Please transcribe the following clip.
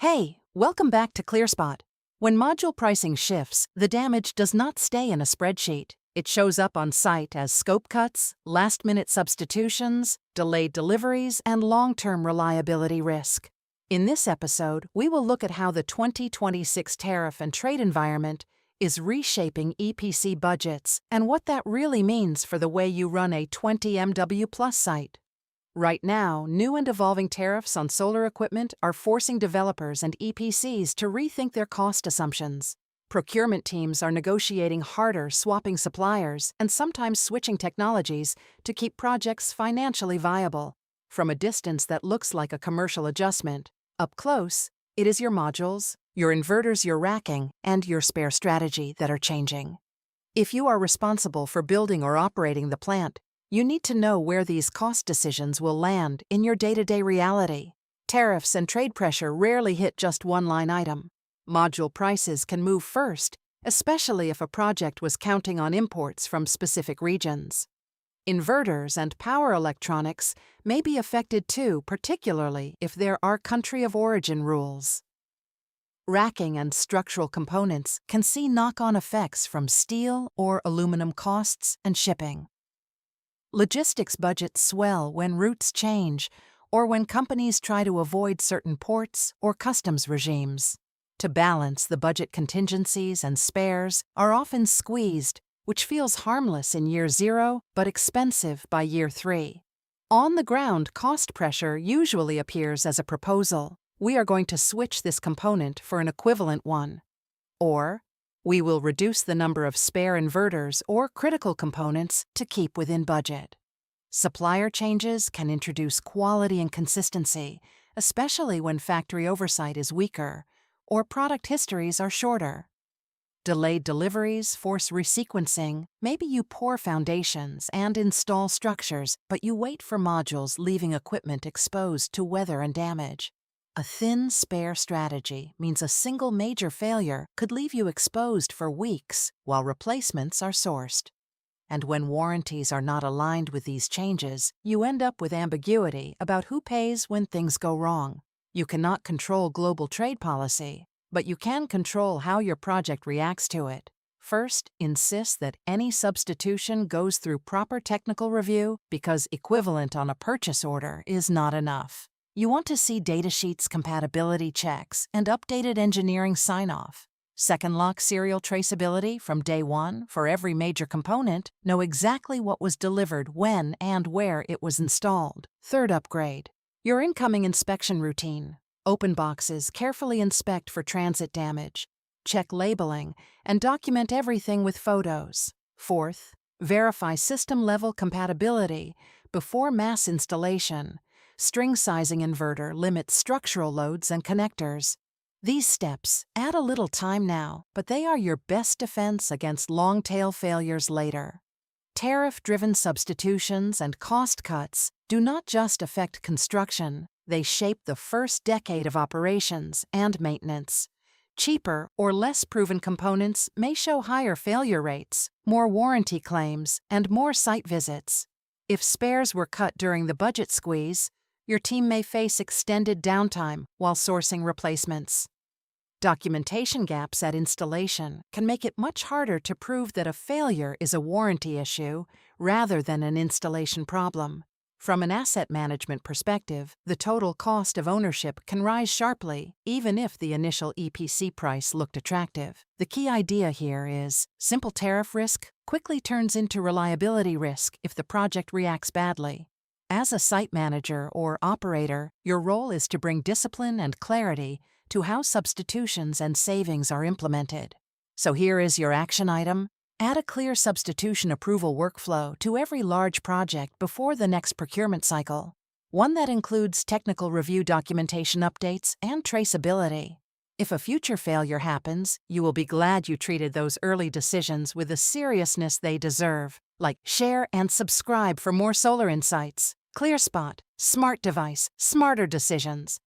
Hey, welcome back to ClearSpot. When module pricing shifts, the damage does not stay in a spreadsheet. It shows up on site as scope cuts, last-minute substitutions, delayed deliveries, and long-term reliability risk. In this episode, we will look at how the 2026 tariff and trade environment is reshaping EPC budgets and what that really means for the way you run a 20 MW plus site. Right now, new and evolving tariffs on solar equipment are forcing developers and EPCs to rethink their cost assumptions. Procurement teams are negotiating harder, swapping suppliers, and sometimes switching technologies to keep projects financially viable. From a distance that looks like a commercial adjustment, up close, it is your modules, your inverters, your racking, and your spare strategy that are changing. If you are responsible for building or operating the plant, you need to know where these cost decisions will land in your day-to-day reality. Tariffs and trade pressure rarely hit just one line item. Module prices can move first, especially if a project was counting on imports from specific regions. Inverters and power electronics may be affected too, particularly if there are country of origin rules. Racking and structural components can see knock-on effects from steel or aluminum costs and shipping. Logistics budgets swell when routes change or when companies try to avoid certain ports or customs regimes. To balance, the budget contingencies and spares are often squeezed, which feels harmless in year 0 but expensive by year 3. On the ground, cost pressure usually appears as a proposal. We are going to switch this component for an equivalent one. Or, we will reduce the number of spare inverters or critical components to keep within budget. Supplier changes can introduce quality and consistency, especially when factory oversight is weaker or product histories are shorter. Delayed deliveries force resequencing. Maybe you pour foundations and install structures, but you wait for modules, leaving equipment exposed to weather and damage. A thin spare strategy means a single major failure could leave you exposed for weeks while replacements are sourced. And when warranties are not aligned with these changes, you end up with ambiguity about who pays when things go wrong. You cannot control global trade policy, but you can control how your project reacts to it. First, insist that any substitution goes through proper technical review because equivalent on a purchase order is not enough. You want to see datasheets, compatibility checks, and updated engineering sign-off. Second, lock serial traceability from day one for every major component. Know exactly what was delivered, when, and where it was installed. Third, upgrade your incoming inspection routine. Open boxes, carefully inspect for transit damage. Check labeling, and document everything with photos. Fourth, verify system-level compatibility before mass installation. String sizing inverter limits structural loads and connectors. These steps add a little time now, but they are your best defense against long-tail failures later. Tariff-driven substitutions and cost cuts do not just affect construction, they shape the first decade of operations and maintenance. Cheaper or less proven components may show higher failure rates, more warranty claims, and more site visits. If spares were cut during the budget squeeze, your team may face extended downtime while sourcing replacements. Documentation gaps at installation can make it much harder to prove that a failure is a warranty issue rather than an installation problem. From an asset management perspective, the total cost of ownership can rise sharply, even if the initial EPC price looked attractive. The key idea here is simple tariff risk quickly turns into reliability risk if the project reacts badly. As a site manager or operator, your role is to bring discipline and clarity to how substitutions and savings are implemented. So here is your action item. Add a clear substitution approval workflow to every large project before the next procurement cycle, one that includes technical review documentation updates and traceability. If a future failure happens, you will be glad you treated those early decisions with the seriousness they deserve. Like, share, and subscribe for more solar insights. ClearSpot, smart device, smarter decisions.